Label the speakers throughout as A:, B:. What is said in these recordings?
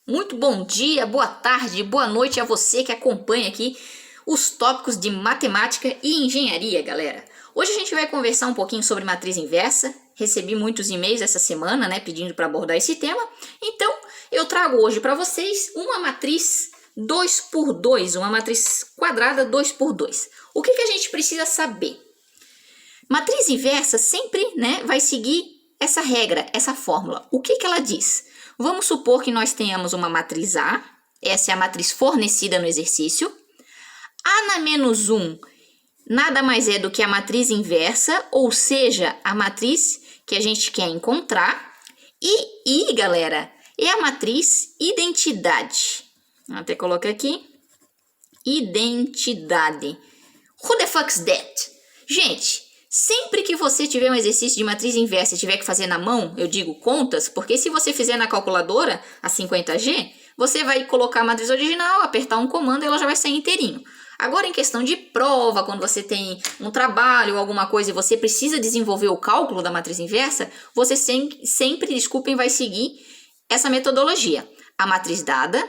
A: Muito bom dia, boa tarde, boa noite a você que acompanha aqui os tópicos de matemática e engenharia, galera. Hoje a gente vai conversar um pouquinho sobre matriz inversa. Recebi muitos e-mails essa semana, pedindo para abordar esse tema. Então, eu trago hoje para vocês uma matriz 2x2, uma matriz quadrada 2x2. O que a gente precisa saber? Matriz inversa sempre, vai seguir essa regra, essa fórmula. O que ela diz? Vamos supor que nós tenhamos uma matriz A, essa é a matriz fornecida no exercício. A na menos 1 nada mais é do que a matriz inversa, ou seja, a matriz que a gente quer encontrar. E I, galera, é a matriz identidade. Vou até colocar aqui. Identidade. Who the fuck's that? Gente, sempre que você tiver um exercício de matriz inversa e tiver que fazer na mão, eu digo contas, porque se você fizer na calculadora, a 50G, você vai colocar a matriz original, apertar um comando e ela já vai sair inteirinho. Agora, em questão de prova, quando você tem um trabalho ou alguma coisa e você precisa desenvolver o cálculo da matriz inversa, você sempre, vai seguir essa metodologia. A matriz dada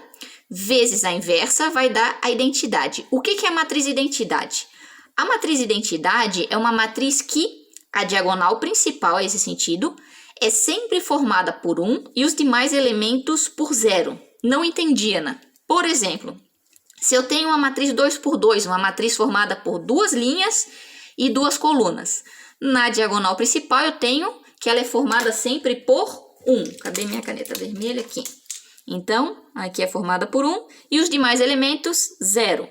A: vezes a inversa vai dar a identidade. O que é a matriz identidade? A matriz identidade é uma matriz que a diagonal principal, nesse sentido, é sempre formada por 1 e os demais elementos por 0. Não entendi, Ana. Por exemplo, se eu tenho uma matriz 2x2, uma matriz formada por 2 linhas e 2 colunas, na diagonal principal eu tenho que ela é formada sempre por 1. Cadê minha caneta vermelha? Aqui. Então, aqui é formada por 1 e os demais elementos 0.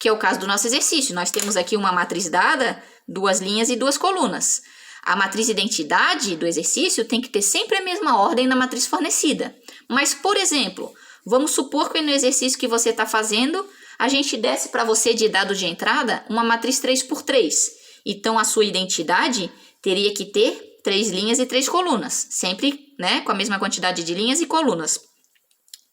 A: Que é o caso do nosso exercício. Nós temos aqui uma matriz dada, 2 linhas e 2 colunas. A matriz identidade do exercício tem que ter sempre a mesma ordem na matriz fornecida. Mas, por exemplo, vamos supor que no exercício que você está fazendo, a gente desse para você de dado de entrada uma matriz 3x3. Então, a sua identidade teria que ter 3 linhas e 3 colunas. Sempre, com a mesma quantidade de linhas e colunas.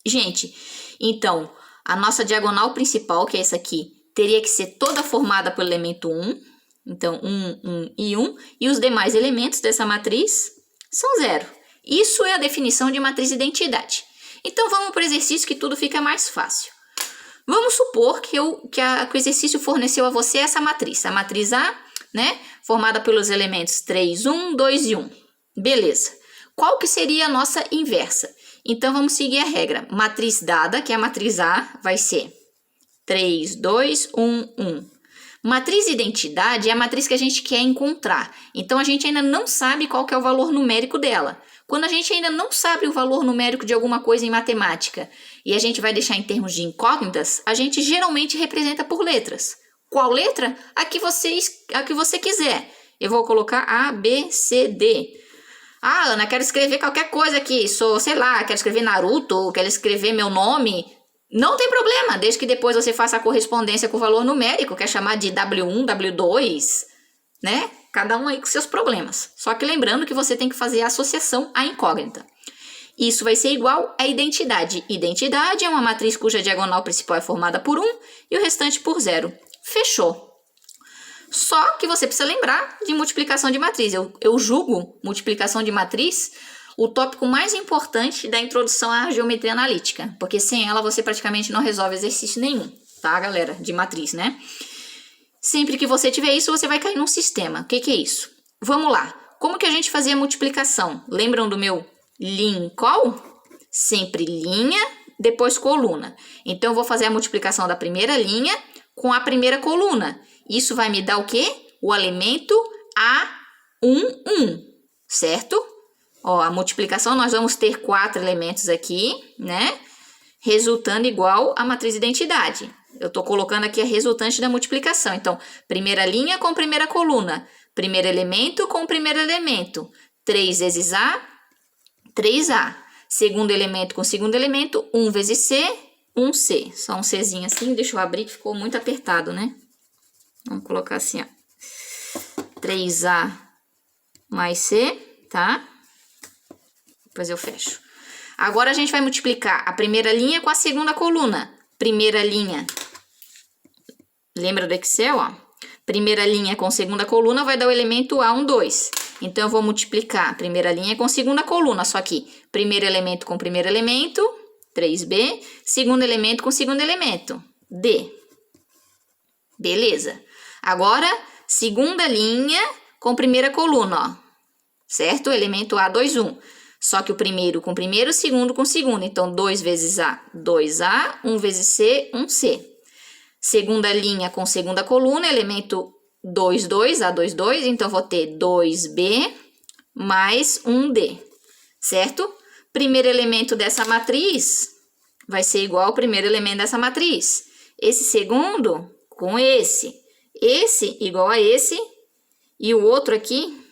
A: Gente, então, a nossa diagonal principal, que é essa aqui, teria que ser toda formada pelo elemento 1. Então, 1, 1 e 1. E os demais elementos dessa matriz são 0. Isso é a definição de matriz identidade. Então, vamos para o exercício que tudo fica mais fácil. Vamos supor que o exercício forneceu a você essa matriz. A matriz A, formada pelos elementos 3, 1, 2 e 1. Beleza. Qual que seria a nossa inversa? Então, vamos seguir a regra. Matriz dada, que é a matriz A, vai ser 3, 2, 1, 1. Matriz identidade é a matriz que a gente quer encontrar. Então, a gente ainda não sabe qual que é o valor numérico dela. Quando a gente ainda não sabe o valor numérico de alguma coisa em matemática e a gente vai deixar em termos de incógnitas, a gente geralmente representa por letras. Qual letra? A que você quiser. Eu vou colocar A, B, C, D. Ah, Ana, quero escrever qualquer coisa aqui. Quero escrever Naruto, quero escrever meu nome. Não tem problema, desde que depois você faça a correspondência com o valor numérico, quer chamar de W1, W2, Cada um aí com seus problemas. Só que lembrando que você tem que fazer a associação à incógnita. Isso vai ser igual à identidade. Identidade é uma matriz cuja diagonal principal é formada por 1 e o restante por 0. Fechou. Só que você precisa lembrar de multiplicação de matriz. Eu julgo multiplicação de matriz o tópico mais importante da introdução à geometria analítica, porque sem ela você praticamente não resolve exercício nenhum, tá, galera? De matriz, Sempre que você tiver isso, você vai cair num sistema. O que é isso? Vamos lá. Como que a gente fazia a multiplicação? Lembram do meu linha col? Sempre linha, depois coluna. Então, eu vou fazer a multiplicação da primeira linha com a primeira coluna. Isso vai me dar o quê? O elemento A1, 1, certo? Ó, a multiplicação, nós vamos ter 4 elementos aqui, Resultando igual a matriz identidade. Eu estou colocando aqui a resultante da multiplicação. Então, primeira linha com primeira coluna. Primeiro elemento com primeiro elemento. 3 vezes A, 3A. Segundo elemento com segundo elemento, 1 vezes C, 1C. Só um Czinho assim, deixa eu abrir que ficou muito apertado, Vamos colocar assim, ó. 3A mais C, tá? Depois eu fecho. Agora a gente vai multiplicar a primeira linha com a segunda coluna. Primeira linha. Lembra do Excel, ó? Primeira linha com segunda coluna vai dar o elemento A1, 2. Então, eu vou multiplicar a primeira linha com segunda coluna. Só que primeiro elemento com primeiro elemento, 3B, segundo elemento com segundo elemento, D. Beleza. Agora, segunda linha com primeira coluna, ó. Certo? Elemento A, 2, 1. Só que o primeiro com primeiro, segundo com segundo. Então, 2 vezes A, 2A, 1 vezes C, 1C. Segunda linha com segunda coluna, elemento 2, 2, A, 2, 2. Então, vou ter 2B mais 1D. Certo? Primeiro elemento dessa matriz vai ser igual ao primeiro elemento dessa matriz. Esse segundo com esse. Esse igual a esse. E o outro aqui,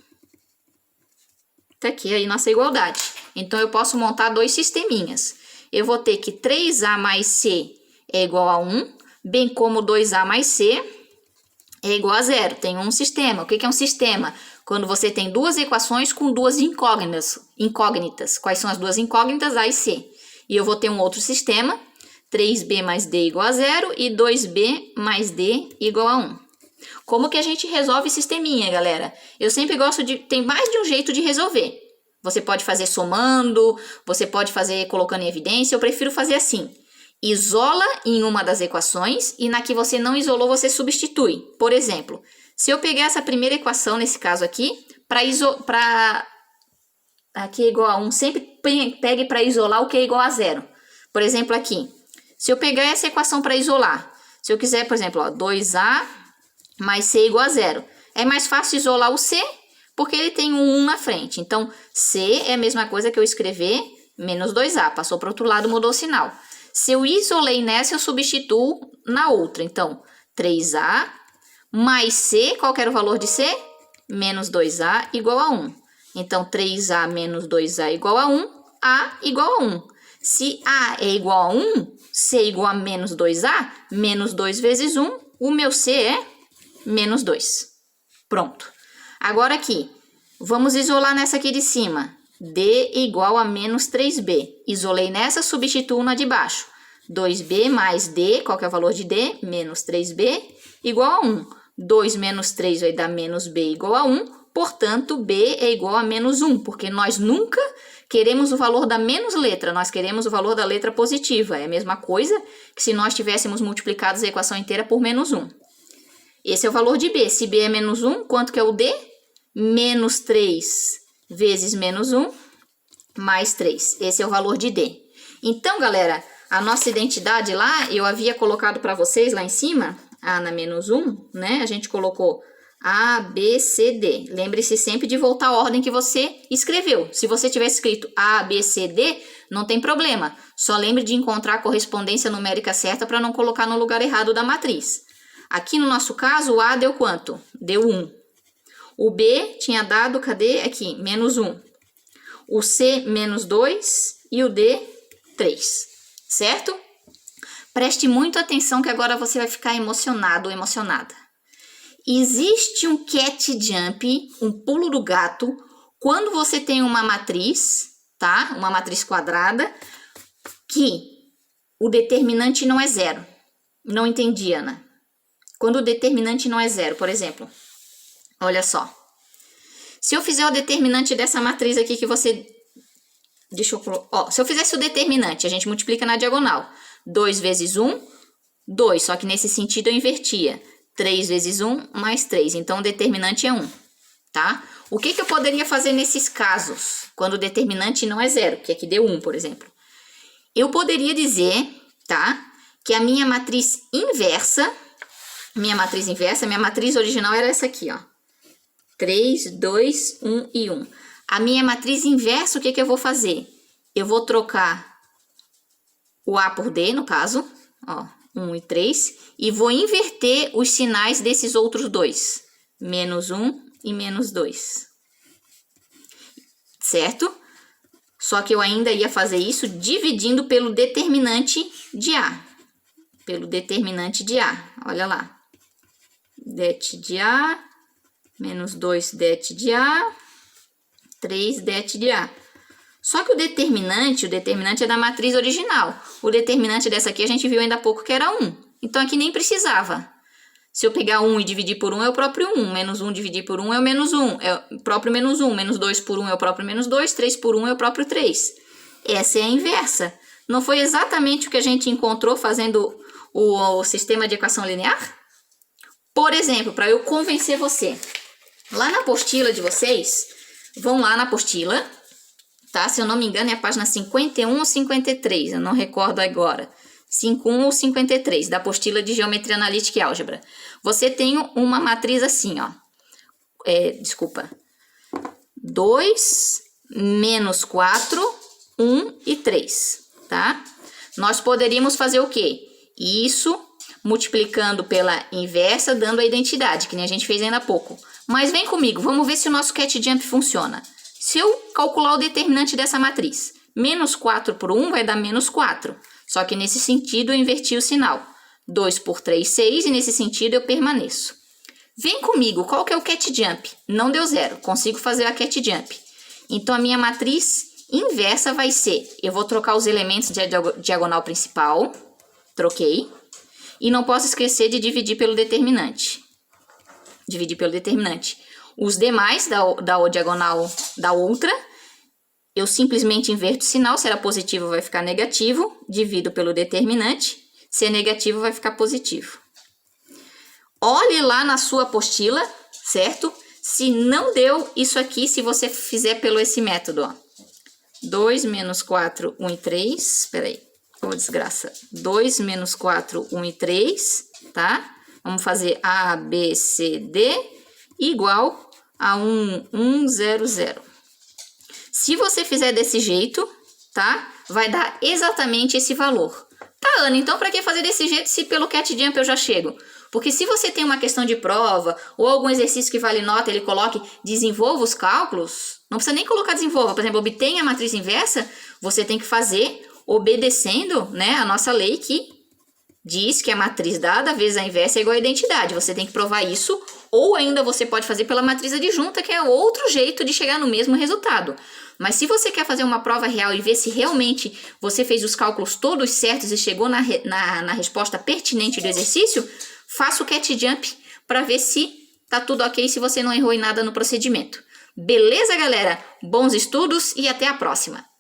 A: tá aqui aí nossa igualdade. Então, eu posso montar dois sisteminhas. Eu vou ter que 3A mais C é igual a 1, bem como 2A mais C é igual a 0. Tem um sistema. O que é um sistema? Quando você tem duas equações com duas incógnitas. Quais são as duas incógnitas? A e C. E eu vou ter um outro sistema, 3B mais D igual a 0 e 2B mais D igual a 1. Como que a gente resolve sisteminha, galera? Eu sempre gosto de... Tem mais de um jeito de resolver. Você pode fazer somando, você pode fazer colocando em evidência. Eu prefiro fazer assim. Isola em uma das equações e na que você não isolou, você substitui. Por exemplo, se eu pegar essa primeira equação, nesse caso aqui, aqui é igual a 1, sempre pegue para isolar o que é igual a 0. Por exemplo, aqui, se eu pegar essa equação para isolar, se eu quiser, por exemplo, ó, 2A mais C igual a 0, é mais fácil isolar o C, porque ele tem um 1 na frente. Então, C é a mesma coisa que eu escrever menos 2A, passou para o outro lado, mudou o sinal. Se eu isolei nessa, eu substituo na outra. Então, 3A mais C, qual que era o valor de C? Menos 2A igual a 1. Então, 3A menos 2A igual a 1, A igual a 1. Se A é igual a 1, C é igual a menos 2A, menos 2 vezes 1, o meu C é menos 2. Pronto. Agora aqui, vamos isolar nessa aqui de cima. D igual a menos 3B. Isolei nessa, substituo na de baixo. 2B mais D, qual que é o valor de D? Menos 3B igual a 1. 2 menos 3 vai dar menos B igual a 1. Portanto, B é igual a menos 1, porque nós nunca queremos o valor da menos letra, nós queremos o valor da letra positiva. É a mesma coisa que se nós tivéssemos multiplicado a equação inteira por menos 1. Esse é o valor de B. Se B é menos 1, quanto que é o D? Menos 3 vezes menos 1, mais 3. Esse é o valor de D. Então, galera, a nossa identidade lá, eu havia colocado para vocês lá em cima, A na menos 1, né? A gente colocou A, B, C, D. Lembre-se sempre de voltar à ordem que você escreveu. Se você tivesse escrito A, B, C, D, não tem problema. Só lembre de encontrar a correspondência numérica certa para não colocar no lugar errado da matriz. Aqui no nosso caso, o A deu quanto? Deu 1. O B tinha dado, cadê? Aqui, menos 1. O C, menos 2. E o D, 3. Certo? Preste muito atenção que agora você vai ficar emocionado ou emocionada. Existe um cat jump, um pulo do gato, quando você tem uma matriz, tá? Uma matriz quadrada, que o determinante não é 0. Não entendi, Ana. Quando o determinante não é 0, por exemplo... Olha só. Se eu fizer o determinante dessa matriz aqui que você... Deixa eu colocar... Ó, se eu fizesse o determinante, a gente multiplica na diagonal. 2 vezes 1, 2. Só que nesse sentido eu invertia. 3 vezes 1, mais 3. Então, o determinante é 1. Tá? O que eu poderia fazer nesses casos? Quando o determinante não é 0, que aqui deu 1, por exemplo. Eu poderia dizer, tá? Que a minha matriz inversa... Minha matriz original era essa aqui, ó. 3, 2, 1 e 1. A minha matriz inversa, o que eu vou fazer? Eu vou trocar o A por D, no caso, ó, 1 e 3, e vou inverter os sinais desses outros dois, menos 1 e menos 2. Certo? Só que eu ainda ia fazer isso dividindo pelo determinante de A. Pelo determinante de A, olha lá. Det de A... menos 2 det de A, 3 det de A. Só que o determinante é da matriz original. O determinante dessa aqui a gente viu ainda há pouco que era 1. Então aqui nem precisava. Se eu pegar 1 e dividir por 1 é o próprio 1. Menos 1 dividir por 1 é o menos 1. É o próprio menos 1. Menos 2 por 1 é o próprio menos 2. 3 por 1 é o próprio 3. Essa é a inversa. Não foi exatamente o que a gente encontrou fazendo o sistema de equação linear? Por exemplo, para eu convencer você, lá na apostila de vocês, vão lá na apostila, tá? Se eu não me engano é a página 51 ou 53, eu não recordo agora. 51 ou 53, da apostila de Geometria Analítica e Álgebra. Você tem uma matriz assim, ó. 2, menos 4, 1 e 3, tá? Nós poderíamos fazer o quê? Isso multiplicando pela inversa, dando a identidade, que nem a gente fez ainda há pouco. Mas vem comigo, vamos ver se o nosso cat jump funciona. Se eu calcular o determinante dessa matriz, menos 4 por 1 vai dar menos 4. Só que nesse sentido eu inverti o sinal. 2 por 3, 6, e nesse sentido eu permaneço. Vem comigo, qual que é o cat jump? Não deu 0, consigo fazer a cat jump. Então a minha matriz inversa vai ser, eu vou trocar os elementos da diagonal principal, troquei, e não posso esquecer de dividir pelo determinante. Os demais da diagonal da outra, eu simplesmente inverto o sinal, se era positivo vai ficar negativo, divido pelo determinante, se é negativo vai ficar positivo. Olhe lá na sua apostila, certo? Se não deu isso aqui, se você fizer pelo esse método, ó. 2 menos 4, 1 e 3, espera aí, desgraça. 2 menos 4, 1 e 3, tá? Vamos fazer A, B, C, D, igual a 1, 1, 0, 0. Se você fizer desse jeito, tá? Vai dar exatamente esse valor. Tá, Ana, então para que fazer desse jeito se pelo cat jump eu já chego? Porque se você tem uma questão de prova ou algum exercício que vale nota, ele coloque desenvolva os cálculos, não precisa nem colocar desenvolva. Por exemplo, obtenha a matriz inversa, você tem que fazer obedecendo, né, a nossa lei que diz que a matriz dada vezes a inversa é igual a identidade. Você tem que provar isso, ou ainda você pode fazer pela matriz adjunta, que é outro jeito de chegar no mesmo resultado. Mas se você quer fazer uma prova real e ver se realmente você fez os cálculos todos certos e chegou na resposta pertinente do exercício, faça o cat jump para ver se tá tudo ok, se você não errou em nada no procedimento. Beleza, galera? Bons estudos e até a próxima!